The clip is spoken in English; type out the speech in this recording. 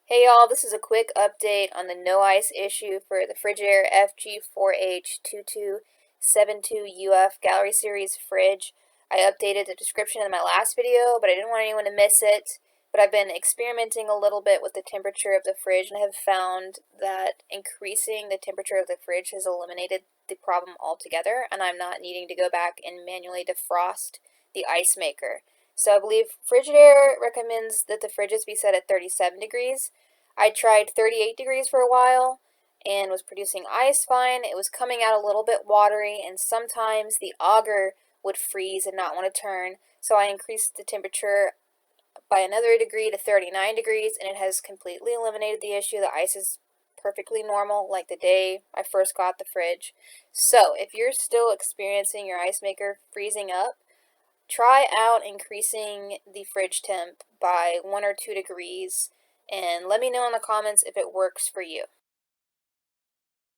Hey y'all, this is a quick update on the no ice issue for the Frigidaire FG4H2272UF Gallery Series fridge. I updated the description in my last video, but I didn't want anyone to miss it. But I've been experimenting a little bit with the temperature of the fridge, and I have found that increasing the temperature of the fridge has eliminated the problem altogether, and I'm not needing to go back and manually defrost the ice maker. So I believe Frigidaire recommends that the fridges be set at 37 degrees. I tried 38 degrees for a while and was producing ice fine. It was coming out a little bit watery, and sometimes the auger would freeze and not want to turn. So I increased the temperature by another degree to 39 degrees, and it has completely eliminated the issue. The ice is perfectly normal like the day I first got the fridge. So if you're still experiencing your ice maker freezing up, try out increasing the fridge temp by 1 or 2 degrees and let me know in the comments if it works for you.